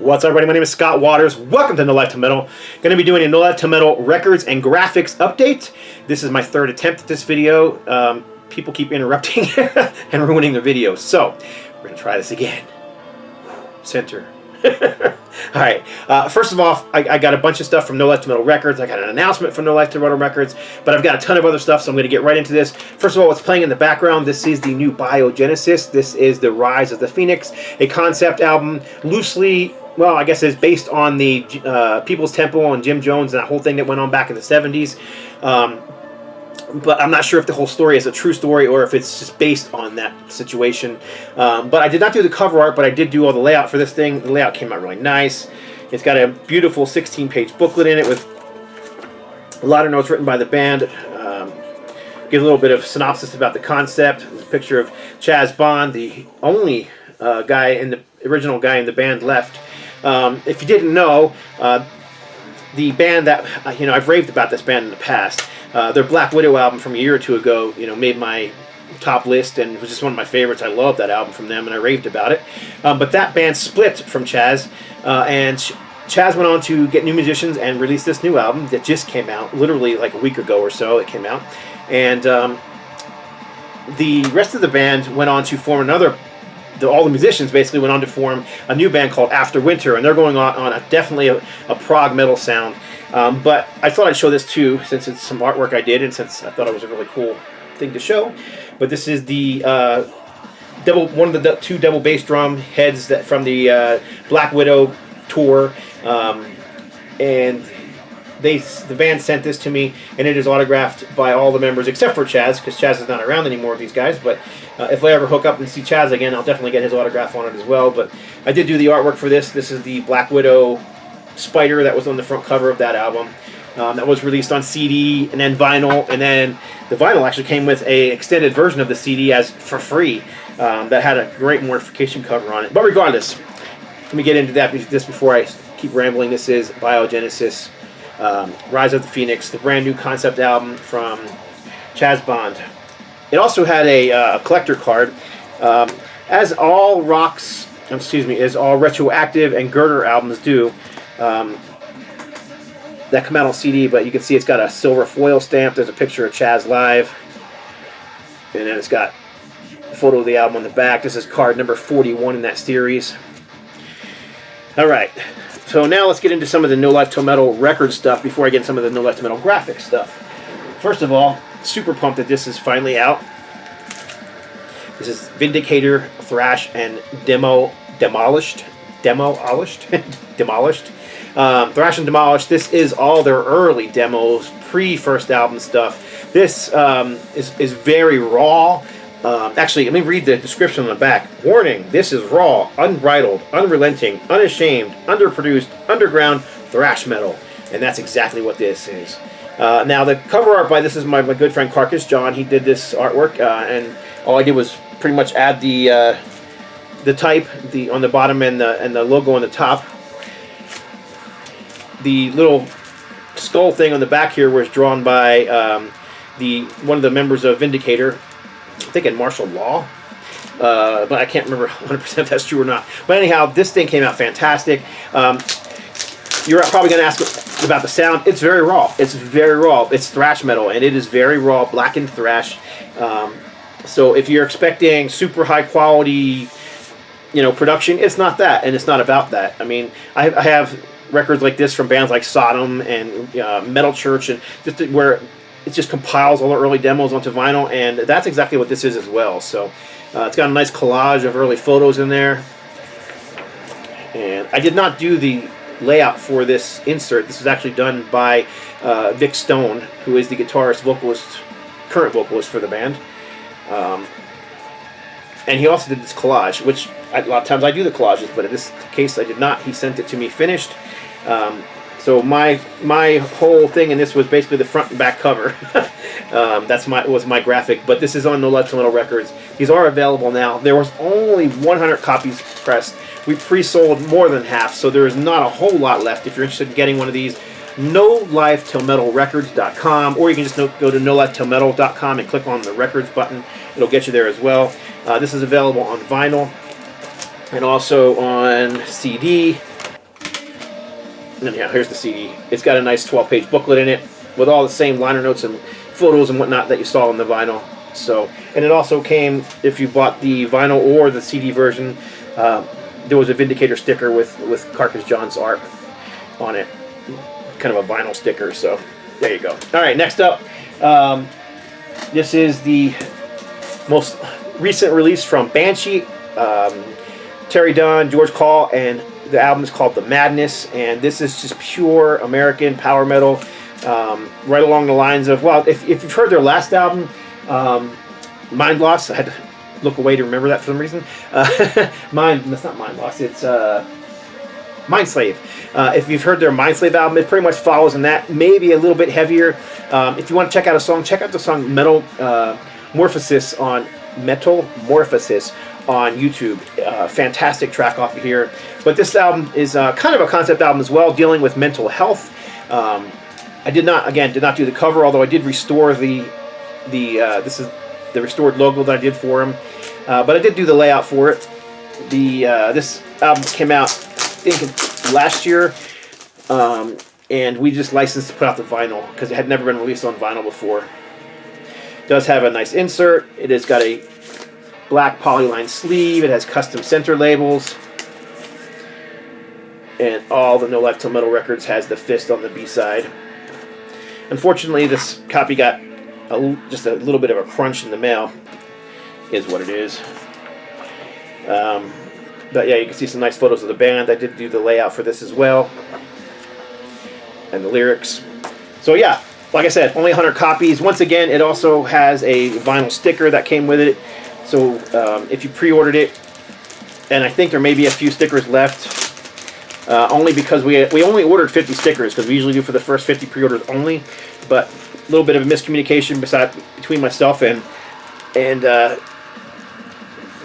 What's up, everybody? My name is Scott Waters. Welcome to NoLifeTilMetal. Going to be doing a NoLifeTilMetal Records and Graphics update. This is my third attempt at this video. People keep interrupting and ruining the video, so we're going to try this again. Center. Alright, first of all, I got a bunch of stuff from NoLifeTilMetal Records. I got an announcement from NoLifeTilMetal Records, but I've got a ton of other stuff, so I'm going to get right into this. First of all, what's playing in the background, this is the new BIOGENESIS. This is the Rise of the Phoenix, a concept album loosely, well, I guess it's based on the People's Temple and Jim Jones and that whole thing that went on back in the 70s. But I'm not sure if the whole story is a true story or if it's just based on that situation. But I did not do the cover art, but I did do all the layout for this thing. The layout came out really nice. It's got a beautiful 16-page booklet in it with a lot of notes written by the band. Give a little bit of synopsis about the concept. There's a picture of Chaz Bond, the only original guy in the band left. If you didn't know, the band that, I've raved about this band in the past. Their Black Widow album from a year or two ago, made my top list and was just one of my favorites. I love that album from them and I raved about it. But that band split from Chaz, and Chaz went on to get new musicians and release this new album that just came out, literally like a week ago or so it came out. And the rest of the band went on to form another. All the musicians basically went on to form a new band called After Winter, and they're going on definitely a prog metal sound. But I thought I'd show this too, since it's some artwork I did, and since I thought it was a really cool thing to show. But this is the one of the two double bass drum heads from the Black Widow tour, and the band sent this to me, and it is autographed by all the members except for Chaz, because Chaz is not around anymore with these guys. But if I ever hook up and see Chaz again, I'll definitely get his autograph on it as well. But I did do the artwork for this. This is the Black Widow spider that was on the front cover of that album. That was released on CD and then vinyl, and then the vinyl actually came with a extended version of the CD for free that had a great Mortification cover on it. But regardless, let me get into this before I keep rambling. This is BIOGENESIS, Rise of the Phoenix, the brand new concept album from Chaz Bond. It also had a collector card, as all retroactive and Girder albums do. That come out on CD, but you can see it's got a silver foil stamp. There's a picture of Chaz live, and then it's got a photo of the album on the back. This is card number 41 in that series. Alright, so now let's get into some of the NoLifeTilMetal Records stuff before I get into some of the NoLifeTilMetal Graphics stuff. First of all, super pumped that this is finally out. This is Vindicator, Thrash, and DEMO-LISHED. Thrash and Demolished. This is all their early demos, pre-first album stuff. This is very raw. Actually, let me read the description on the back. Warning, this is raw, unbridled, unrelenting, unashamed, underproduced, underground thrash metal. And that's exactly what this is. Now, the cover art by this is my good friend Carcass John. He did this artwork, and all I did was pretty much add the type on the bottom and the logo on the top. The little skull thing on the back here was drawn by one of the members of Vindicator, I think in martial law, but I can't remember 100% if that's true or not. But anyhow, this thing came out fantastic. You're probably going to ask about the sound. It's very raw. It's very raw. It's thrash metal, and it is very raw, blackened thrash. So if you're expecting super high quality, production, it's not that, and it's not about that. I mean, I have records like this from bands like Sodom and Metal Church, and where it just compiles all the early demos onto vinyl, and that's exactly what this is as well. So it's got a nice collage of early photos in there. And I did not do the layout for this insert. This was actually done by Vic Stone, who is the guitarist, current vocalist for the band. And he also did this collage, which a lot of times I do the collages, but in this case I did not. He sent it to me finished. So my whole thing in this was basically the front and back cover. Was my graphic, but this is on NoLifeTilMetal Records. These are available now. There was only 100 copies pressed. We pre-sold more than half, so there is not a whole lot left. If you're interested in getting one of these, NoLifeTilMetalRecords.com, or you can just go to NoLifeTilMetal.com and click on the records button. It'll get you there as well. This is available on vinyl and also on CD. And yeah, here's the CD. It's got a nice 12-page booklet in it with all the same liner notes and photos and whatnot that you saw on the vinyl. So, and it also came, if you bought the vinyl or the CD version, there was a Vindicator sticker with Carcass John's art on it, kind of a vinyl sticker. So there you go. All right, next up, this is the most recent release from Banshee, Terry Dunn, George Call, and the album is called The Madness, and this is just pure American power metal, right along the lines of, well, if you've heard their last album, Mind Loss, I had to look away to remember that for some reason. That's not Mind Loss, it's Mind Slave. If you've heard their Mind Slave album, it pretty much follows in that, maybe a little bit heavier. If you want to check out a song, check out the song Metamorphosis on YouTube. Fantastic track off of here. But this album is kind of a concept album as well, dealing with mental health. I did not do the cover, although I did restore this is the restored logo that I did for him. But I did do the layout for it. This album came out, I think, last year, and we just licensed to put out the vinyl because it had never been released on vinyl before. It does have a nice insert. It has got a black polyline sleeve. It has custom center labels. And all the No Life Till Metal Records has the fist on the B-side. Unfortunately, this copy got just a little bit of a crunch in the mail. Is what it is. But yeah, you can see some nice photos of the band. I did do the layout for this as well. And the lyrics. So yeah, like I said, only 100 copies. Once again, it also has a vinyl sticker that came with it. So if you pre-ordered it, and I think there may be a few stickers left, only because we only ordered 50 stickers, because we usually do for the first 50 pre-orders only. But a little bit of a miscommunication between myself and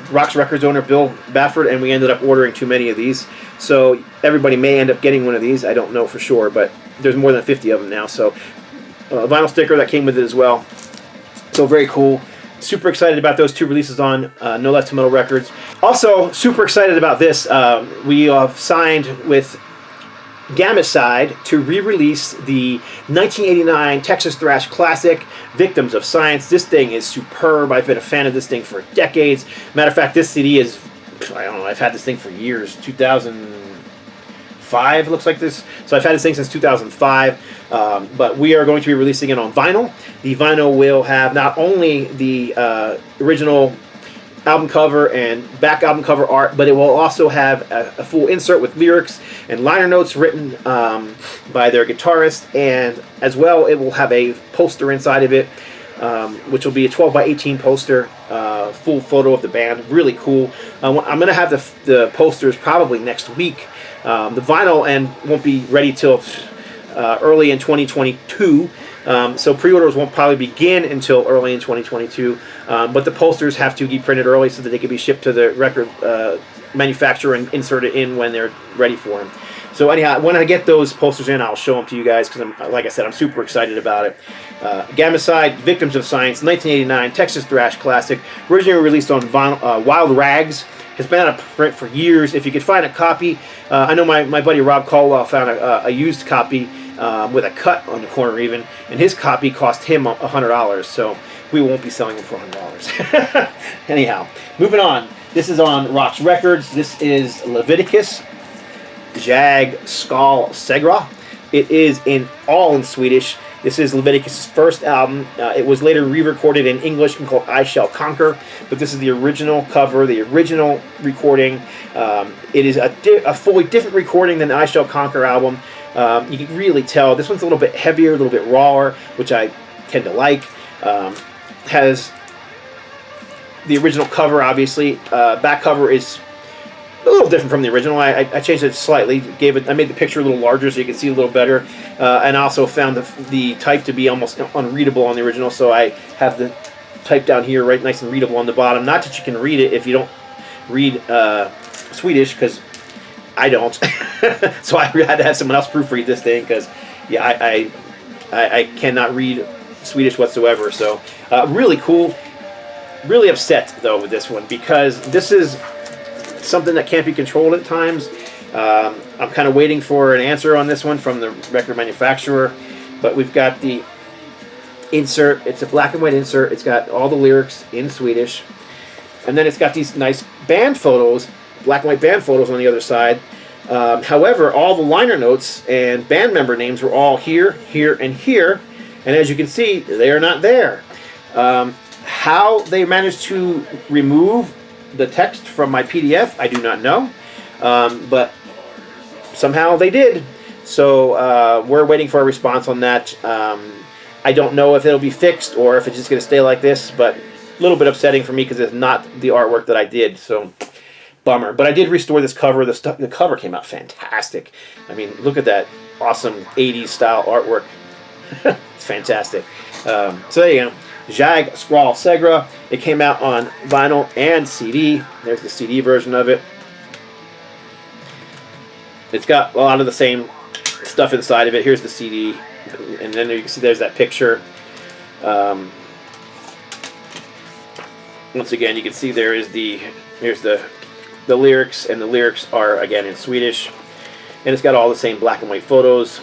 Rox Records owner Bill Bafford, and we ended up ordering too many of these. So everybody may end up getting one of these. I don't know for sure, but there's more than 50 of them now. So a vinyl sticker that came with it as well. So very cool. Super excited about those two releases on No Life Till Metal Records. Also, super excited about this. We have signed with Gamicide to re-release the 1989 Texas thrash classic, Victims of Science. This thing is superb. I've been a fan of this thing for decades. Matter of fact, this CD is, I don't know, I've had this thing for years. 2005 looks like this. So I've had this thing since 2005. But we are going to be releasing it on vinyl. The vinyl will have not only the original album cover and back album cover art, but it will also have a full insert with lyrics and liner notes written by their guitarist, and as well it will have a poster inside of it, which will be a 12 by 18 poster, full photo of the band. Really cool. I'm going to have the posters probably next week. The vinyl end won't be ready till early in 2022. So pre-orders won't probably begin until early in 2022, but the posters have to be printed early so that they can be shipped to the record manufacturer and inserted in when they're ready for them. So anyhow, when I get those posters in, I'll show them to you guys because, like I said, I'm super excited about it. Gamicide, Victims of Science, 1989, Texas thrash classic, originally released on vinyl, Wild Rags. Has been out of print for years. If you could find a copy, I know my buddy Rob Caldwell found a used copy with a cut on the corner even, and his copy cost him $100, so we won't be selling them for $100. Anyhow, moving on. This is on Rox Records. This is Leviticus, Jag, SKALL, SEGRA. It is all in Swedish. This is Leviticus' first album. It was later re-recorded in English and called I Shall Conquer, but this is the original cover, the original recording. It is a fully different recording than the I Shall Conquer album. You can really tell this one's a little bit heavier, a little bit rawer, which I tend to like. Has the original cover, obviously. Back cover is a little different from the original. I changed it slightly. I made the picture a little larger so you can see a little better. And I also found the type to be almost unreadable on the original, so I have the type down here right nice and readable on the bottom. Not that you can read it if you don't read Swedish, because I don't. So I had to have someone else proofread this thing because, yeah, I cannot read Swedish whatsoever. So really cool. Really upset though with this one because this is something that can't be controlled at times. I'm kind of waiting for an answer on this one from the record manufacturer, but we've got the insert. It's a black and white insert. It's got all the lyrics in Swedish, and then it's got these nice band photos, black and white band photos on the other side. However, all the liner notes and band member names were all here, here, and here, and as you can see, they are not there. How they managed to remove the text from my PDF, I do not know, but somehow they did. So we're waiting for a response on that. I don't know if it'll be fixed or if it's just going to stay like this, but a little bit upsetting for me because it's not the artwork that I did. So bummer. But I did restore this cover. The cover came out fantastic. I mean, look at that awesome 80s style artwork. It's fantastic. So there you go. Jag, SKALL, SEGRA. It came out on vinyl and CD. There's the CD version of it. It's got a lot of the same stuff inside of it. Here's the CD, and then you can see there's that picture. Once again, you can see here's the lyrics, and the lyrics are again in Swedish, and it's got all the same black and white photos.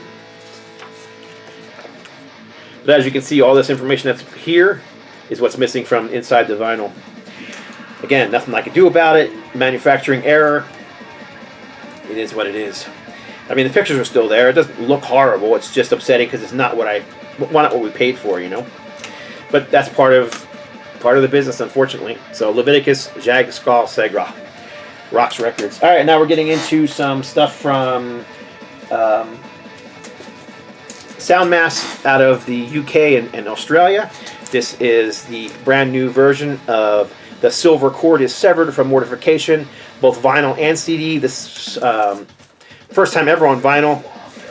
But as you can see, all this information that's here is what's missing from inside the vinyl. Again, nothing I can do about it. Manufacturing error. It is what it is. I mean, the pictures are still there. It doesn't look horrible. It's just upsetting because it's not what we paid for, you know. But that's part of the business, unfortunately. So LEVITICUS, Jag, SKALL, SEGRA, Rocks Records. All right, now we're getting into some stuff from Soundmass out of the UK and Australia. This is the brand new version of The Silver Cord is Severed from Mortification, both vinyl and CD. This first time ever on vinyl.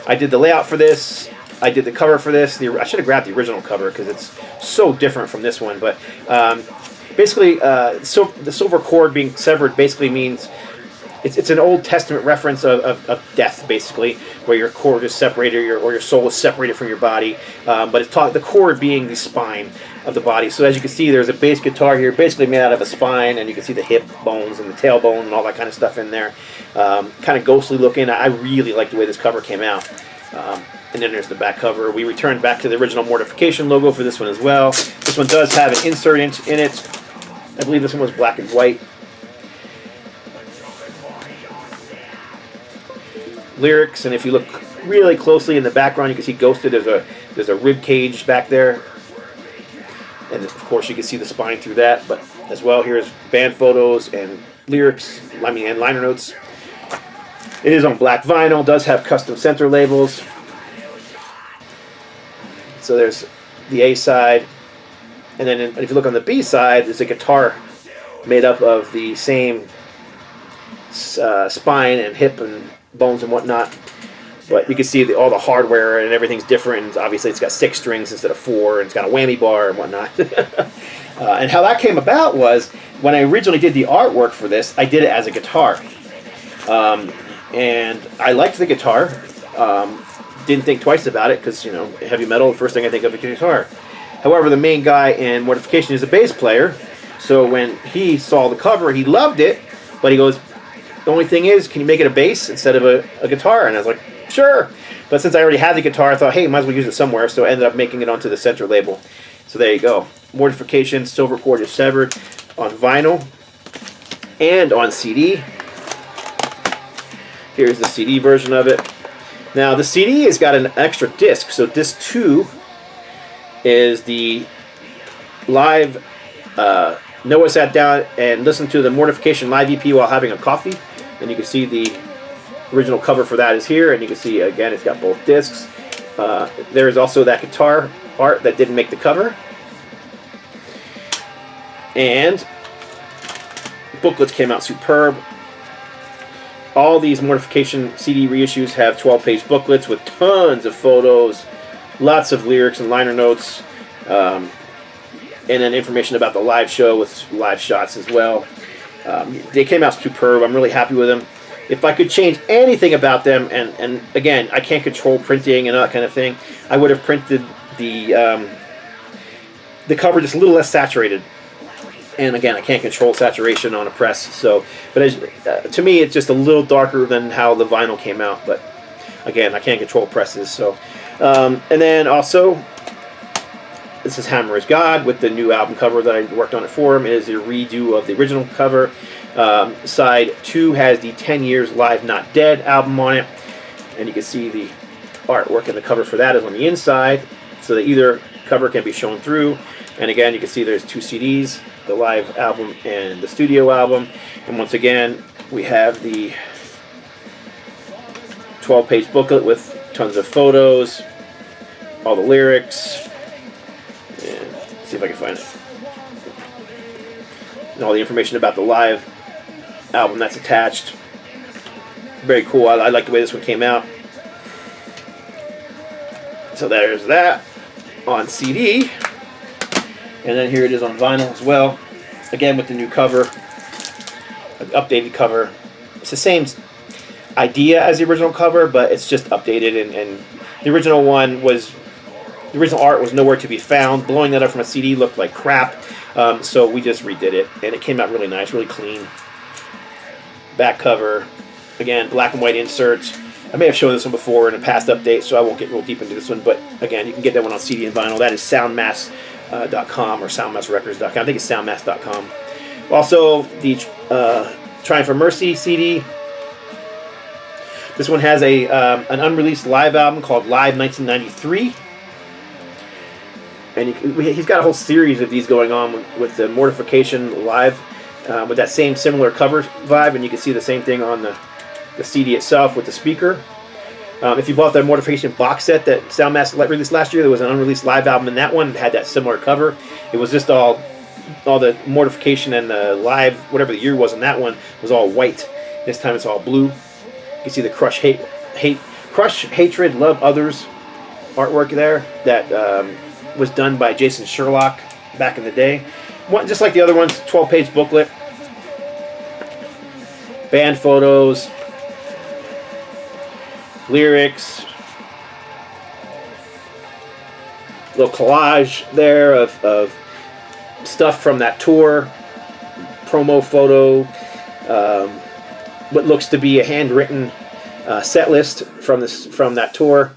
I did the layout for this. I did the cover for this. I should have grabbed the original cover because it's so different from this one. But basically, the silver cord being severed basically means it's an Old Testament reference of death, basically, where your cord is separated or your soul is separated from your body. But it's the cord being the spine of the body. So as you can see, there's a bass guitar here, basically made out of a spine, and you can see the hip bones and the tailbone and all that kind of stuff in there. Kind of ghostly looking. I really like the way this cover came out. And then there's the back cover. We returned back to the original Mortification logo for this one as well. This one does have an insert in it. I believe this one was black and white. Lyrics, and if you look really closely in the background, you can see ghosted. There's a rib cage back there, and of course you can see the spine through that. But as well, here's band photos and lyrics. And liner notes. It is on black vinyl. Does have custom center labels. So there's the A side, and then if you look on the B side, there's a guitar made up of the same spine and hip and bones and whatnot, but you can see all the hardware and everything's different. Obviously it's got 6 strings instead of 4, and it's got a whammy bar and whatnot. And how that came about was when I originally did the artwork for this, I did it as a guitar, and I liked the guitar. Didn't think twice about it because, you know, heavy metal, the first thing I think of is guitar. However, the main guy in Mortification is a bass player, so when he saw the cover, he loved it, but he goes, the only thing is, can you make it a bass instead of a guitar? And I was like, sure. But since I already had the guitar, I thought, hey, might as well use it somewhere. So I ended up making it onto the center label. So there you go. Mortification, Silver Cord is Severed on vinyl and on CD. Here's the CD version of it. Now, the CD has got an extra disc. So disc 2 is the live... Noah sat down and listened to the Mortification live EP while having a coffee. And you can see the original cover for that is here. And you can see, again, it's got both discs. There is also that guitar art that didn't make the cover. And booklets came out superb. All these Mortification CD reissues have 12-page booklets with tons of photos, lots of lyrics and liner notes. And then information about the live show with live shots as well. They came out superb. I'm really happy with them. If I could change anything about them, and again, I can't control printing and that kind of thing, I would have printed the cover just a little less saturated. And again, I can't control saturation on a press, so, but as, to me it's just a little darker than how the vinyl came out, but again, I can't control presses. So and then also, this is Hammer is God with the new album cover that I worked on it for him. It is a redo of the original cover. Side 2 has the 10 Years Live Not Dead album on it, and you can see the artwork and the cover for that is on the inside, so that either cover can be shown through. And again, you can see there's 2 CDs, the live album and the studio album. And once again, we have the 12-page booklet with tons of photos, all the lyrics, and let's see if I can find it. And all the information about the live album that's attached. Very cool. I like the way this one came out. So there's that on CD. And then here it is on vinyl as well. Again with the new cover, an updated cover. It's the same idea as the original cover, but it's just updated. And the original one was, the original art was nowhere to be found. Blowing that up from a CD looked like crap. So we just redid it, and it came out really nice, really clean. Back cover, again, black and white inserts. I may have shown this one before in a past update, so I won't get real deep into this one. But again, you can get that one on CD and vinyl. That is soundmass.com or soundmassrecords.com. I think it's soundmass.com. Also, the Triumph for Mercy CD. This one has a an unreleased live album called Live 1993. And he's got a whole series of these going on with the Mortification live, with that same similar cover vibe, and you can see the same thing on the CD itself with the speaker. If you bought the Mortification box set that Soundmass released last year, there was an unreleased live album in that one that had that similar cover. It was just all the Mortification and the live, whatever the year was in that one, was all white. This time it's all blue. You can see the Crush Hatred, Love Others artwork there that was done by Jason Sherlock back in the day. Just like the other ones, 12-page booklet, band photos, lyrics, little collage there of stuff from that tour, promo photo, what looks to be a handwritten set list from that tour,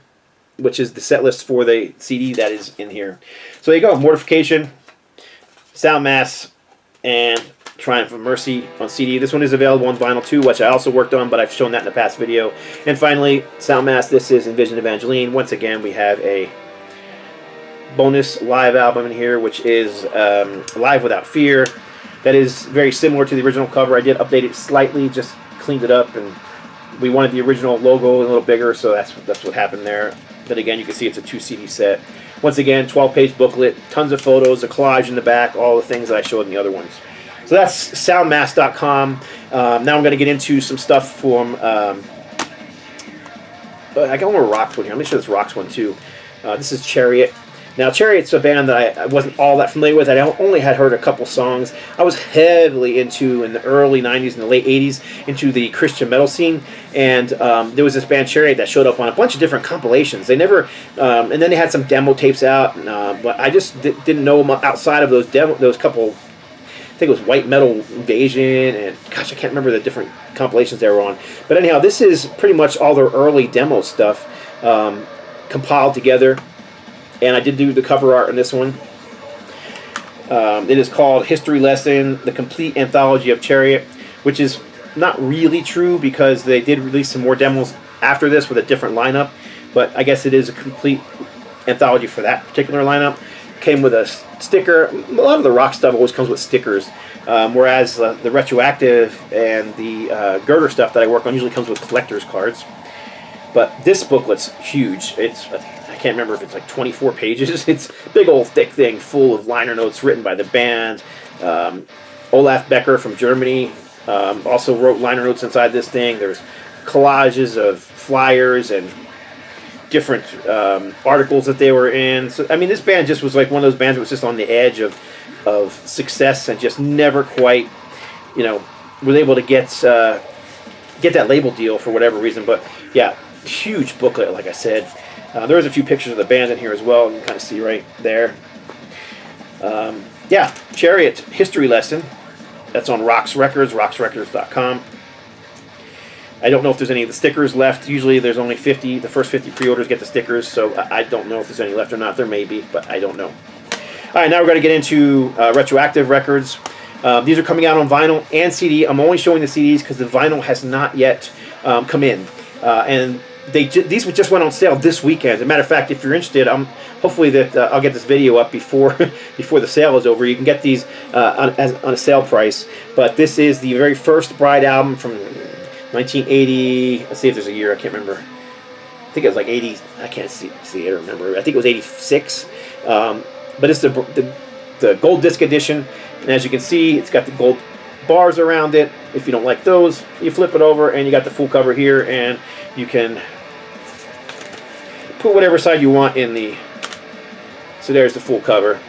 which is the set list for the CD that is in here. So there you go, Mortification, Soundmass, and Triumph of Mercy on CD. This one is available on vinyl too, which I also worked on, but I've shown that in the past video. And finally, Soundmass, this is ENVISION EVANGELINE. Once again, we have a bonus live album in here, which is Live Without Fear. That is very similar to the original cover. I did update it slightly, just cleaned it up, and we wanted the original logo a little bigger, so that's what happened there. But again, you can see it's a 2 CD set. Once again, 12-page booklet, tons of photos, a collage in the back, all the things that I showed in the other ones. So that's soundmass.com. Now I'm going to get into some stuff from... I got one more Rocks one here. Let me show this Rocks one too. This is Chariot. Now, Chariot's a band that I wasn't all that familiar with. I only had heard a couple songs. I was heavily into, in the early 90s and the late 80s, into the Christian metal scene. And there was this band, Chariot, that showed up on a bunch of different compilations. They never, and then they had some demo tapes out. But I just didn't know them outside of those couple, I think it was White Metal Invasion, and gosh, I can't remember the different compilations they were on. But anyhow, this is pretty much all their early demo stuff compiled together. And I did do the cover art on this one. It is called History Lesson, the Complete Anthology of Chariot, which is not really true because they did release some more demos after this with a different lineup. But I guess it is a complete anthology for that particular lineup. Came with a sticker. A lot of the rock stuff always comes with stickers, whereas the retroactive and the girder stuff that I work on usually comes with collector's cards. But this booklet's huge. I can't remember if it's like 24 pages. It's a big old thick thing full of liner notes written by the band. Olaf Becker from Germany also wrote liner notes inside this thing. There's collages of flyers and different articles that they were in. So I mean, this band just was like one of those bands that was just on the edge of success and just never quite, was able to get that label deal for whatever reason. But yeah, huge booklet, like I said. There's a few pictures of the band in here as well. You can kind of see right there. Yeah, Chariot history lesson. That's on Rox Records, roxrecords.com. I don't know if there's any of the stickers left. Usually there's only 50. The first 50 pre-orders get the stickers, so I don't know if there's any left or not. There may be, but I don't know. All right, now we're going to get into retroactive records. These are coming out on vinyl and CD. I'm only showing the CDs because the vinyl has not yet come in. And these just went on sale this weekend. As a matter of fact, if you're interested, hopefully that I'll get this video up before before the sale is over. You can get these on a sale price. But this is the very first Bride album from 1980. Let's see if there's a year. I can't remember. I think it was like 80. I can't see it or remember. I think it was 86. But it's the gold disc edition. And as you can see, it's got the gold bars around it. If you don't like those, you flip it over and you got the full cover here, and you can put whatever side you want in the... So there's the full cover.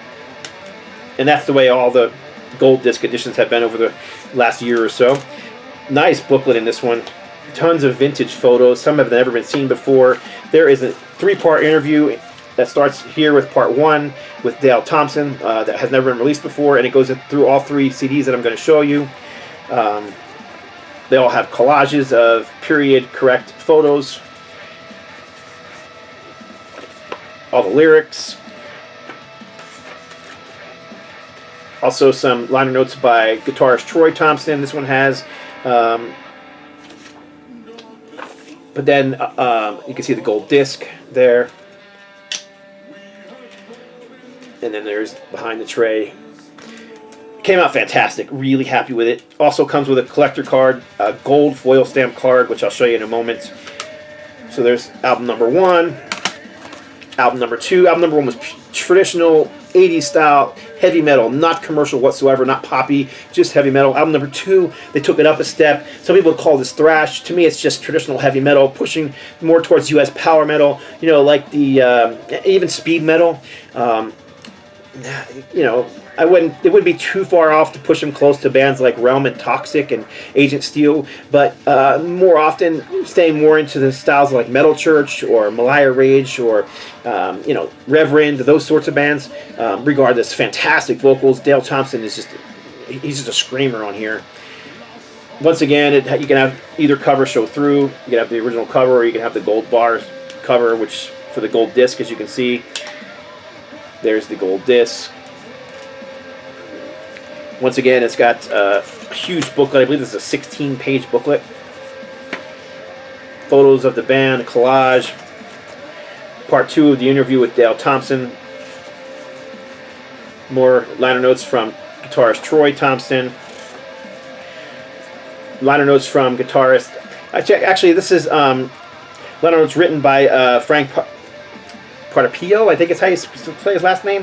And that's the way all the gold disc editions have been over the last year or so. Nice booklet in this one. Tons of vintage photos. Some have never been seen before. There is a 3-part interview that starts here with part 1 with Dale Thompson that has never been released before, and it goes through all 3 CDs that I'm going to show you. They all have collages of period-correct photos. All the lyrics. Also some liner notes by guitarist Troy Thompson. This one has. But then you can see the gold disc there. And then there's behind the tray. Came out fantastic. Really happy with it. Also comes with a collector card, a gold foil stamp card, which I'll show you in a moment. So there's album number 1, album number 2. Album number 1 was traditional 80s style heavy metal, not commercial whatsoever, not poppy, just heavy metal. Album number 2, they took it up a step. Some people call this thrash. To me, it's just traditional heavy metal, pushing more towards US power metal. You know, like the even speed metal. You know, it wouldn't be too far off to push them close to bands like Realm and Toxic and Agent Steel, but more often staying more into the styles like Metal Church or Malaya Rage or you know, Reverend, those sorts of bands. Regardless, fantastic vocals. Dale Thompson is he's just a screamer on here. Once again, you can have either cover show through. You can have the original cover, or you can have the gold bars cover, which for the gold disc, as you can see. There's the gold disc. Once again, it's got a huge booklet. I believe this is a 16-page booklet. Photos of the band, collage. Part 2 of the interview with Dale Thompson. More liner notes from guitarist Troy Thompson. Liner notes from guitarist... Actually, this is liner notes written by Frank Partapio, I think it's how you say his last name,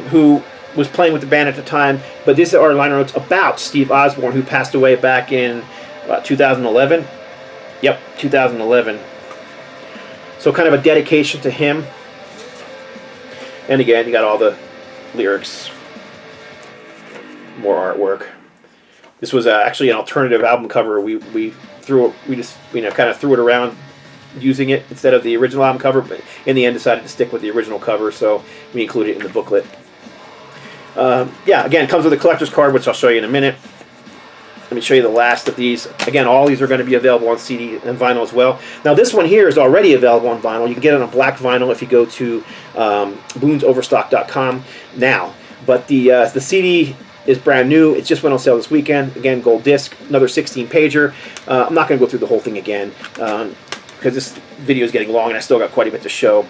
who was playing with the band at the time. But these are liner notes about Steve Osborne, who passed away back in 2011. Yep, 2011. So kind of a dedication to him. And again, you got all the lyrics, more artwork. This was actually an alternative album cover. We just kind of threw it around, using it instead of the original album cover, but in the end decided to stick with the original cover, so we included it in the booklet. Yeah, again, it comes with a collector's card, which I'll show you in a minute. Let me show you the last of these. Again, all these are going to be available on CD and vinyl as well. Now, this one here is already available on vinyl. You can get it on black vinyl if you go to boonsoverstock.com now. But the CD is brand new. It just went on sale this weekend. Again, gold disc, another 16-pager. I'm not going to go through the whole thing again, because this video is getting long and I still got quite a bit to show.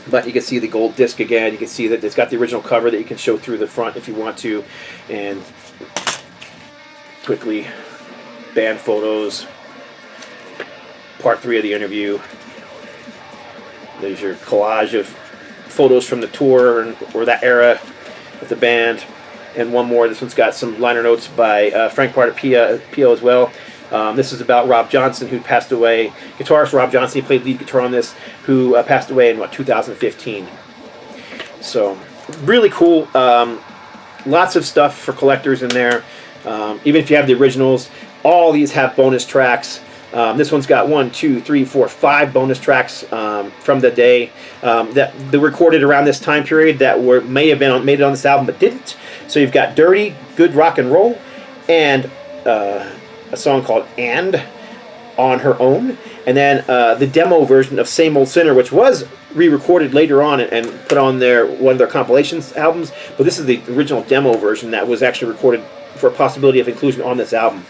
But you can see the gold disc again. You can see that it's got the original cover that you can show through the front if you want to. And quickly, band photos. Part 3 of the interview. There's your collage of photos from the tour or that era of the band. And one more. This one's got some liner notes by Frank Partapio as well. This is about Rob Johnson, who passed away. Guitarist Rob Johnson, he played lead guitar on this, who passed away in, 2015. So, really cool. Lots of stuff for collectors in there. Even if you have the originals, all these have bonus tracks. This one's got 1, 2, 3, 4, 5 bonus tracks from the day that they recorded around this time period that may have been made it on this album but didn't. So you've got Dirty, Good Rock and Roll, and a song called And on her own, and then the demo version of Same Old Sinner, which was re-recorded later on and put on one of their compilations albums, but this is the original demo version that was actually recorded for a possibility of inclusion on this album.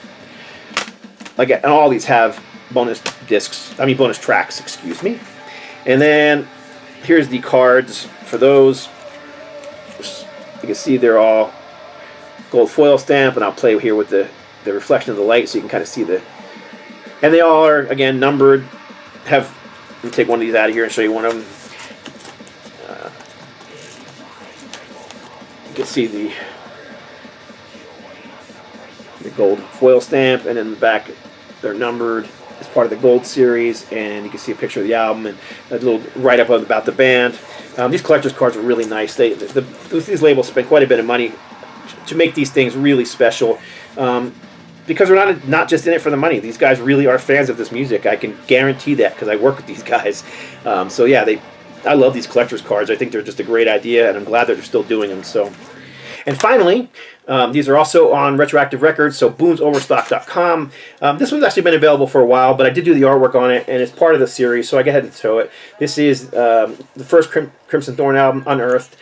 Like, and all these have bonus tracks, excuse me. And then here's the cards for those. You can see they're all gold foil stamp, and I'll play here with the reflection of the light so you can kind of see and they all are, again, numbered. Let me take one of these out of here and show you one of them. You can see the gold foil stamp, and in the back they're numbered as part of the gold series, and you can see a picture of the album and a little write-up about the band. These collector's cards are really nice. These labels spend quite a bit of money to make these things really special. Because they're not just in it for the money. These guys really are fans of this music. I can guarantee that because I work with these guys. So yeah, I love these collector's cards. I think they're just a great idea, and I'm glad that they're still doing them. So, and finally, these are also on Retroactive Records, so boomsoverstock.com. This one's actually been available for a while, but I did do the artwork on it, and it's part of the series, so I go ahead and show it. This is the first Crimson Thorn album, Unearthed.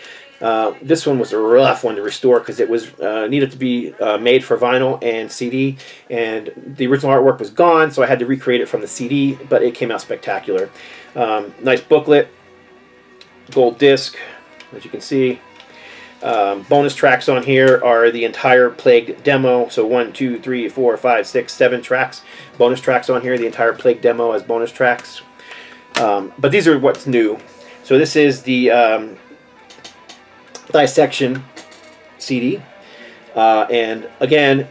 This one was a rough one to restore because it was needed to be made for vinyl and CD, and the original artwork was gone, so I had to recreate it from the CD, but it came out spectacular. Nice booklet, gold disc, as you can see. Bonus tracks on here are the entire Plague demo, so 1, 2, 3, 4, 5, 6, 7 tracks. Bonus tracks on here, the entire Plague demo as bonus tracks. But these are what's new. So this is the Dissection CD, and again,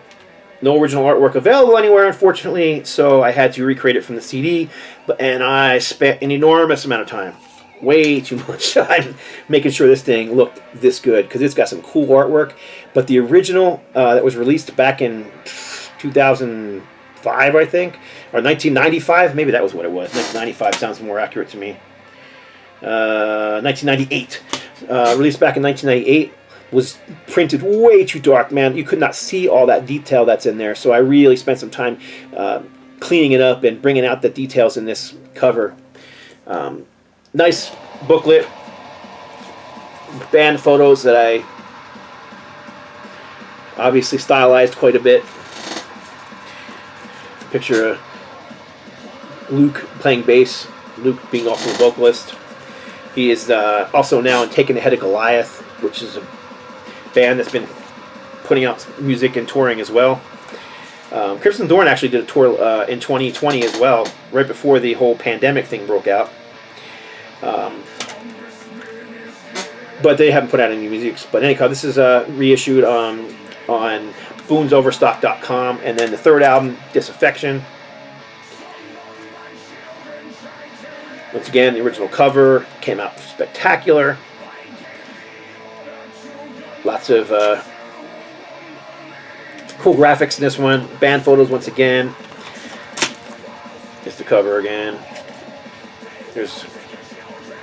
no original artwork available anywhere, unfortunately, so I had to recreate it from the CD, and I spent an enormous amount of time, way too much time, making sure this thing looked this good, because it's got some cool artwork. But the original that was released back in 2005, I think, or 1995, maybe that was what it was. 1995 sounds more accurate to me. 1998. Released back in 1998, was printed way too dark, man. You could not see all that detail that's in there, so I really spent some time cleaning it up and bringing out the details in this cover. Nice booklet, band photos that I obviously stylized quite a bit. Picture of Luke playing bass, Luke being also a vocalist. He is also now in Taking the Head of Goliath, which is a band that's been putting out music and touring as well. Crimson Thorn actually did a tour in 2020 as well, right before the whole pandemic thing broke out. But they haven't put out any music. But anyhow, this is reissued on boomsoverstock.com, and then the third album, Disaffection. Once again, the original cover came out spectacular. Lots of cool graphics in this one. Band photos once again. Here's the cover again. There's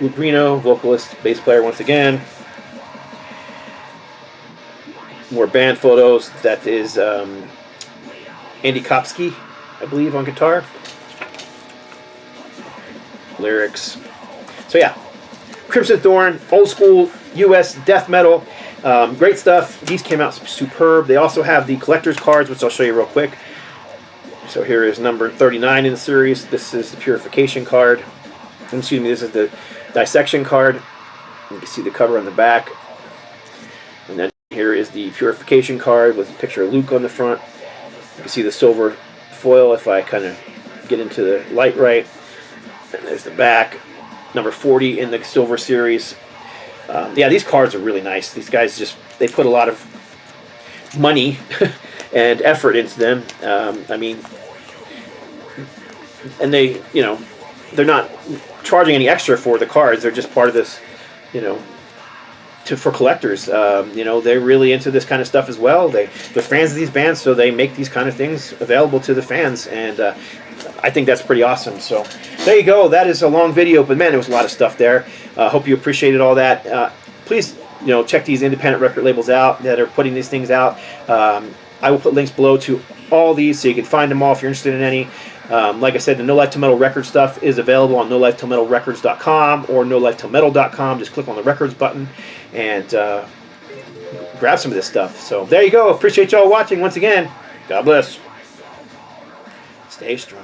Luke Reno, vocalist, bass player once again. More band photos. That is Andy Kopsky, I believe, on guitar. Lyrics. So yeah, Crimson Thorn, old school US death metal, great stuff. These came out superb. They also have the collector's cards, which I'll show you real quick. So here is number 39 in the series. This is the Purification card. Excuse me, this is the Dissection card. You can see the cover on the back. And then here is the Purification card with a picture of Luke on the front. You can see the silver foil if I kind of get into the light right. And there's the back, number 40 in the silver series. Yeah, these cards are really nice. These guys they put a lot of money and effort into them. I mean, and they, they're not charging any extra for the cards. They're just part of this, for collectors. They're really into this kind of stuff as well. They're fans of these bands, so they make these kind of things available to the fans. And I think that's pretty awesome. So there you go. That is a long video, but man, there was a lot of stuff there. Hope you appreciated all that. Please, check these independent record labels out that are putting these things out. I will put links below to all these so you can find them all if you're interested in any. Like I said, the NoLifeTilMetal Records stuff is available on NoLifeTilMetalRecords.com or NoLifeTilMetal.com. Just click on the Records button and grab some of this stuff. So there you go. Appreciate y'all watching once again. God bless. Stay strong.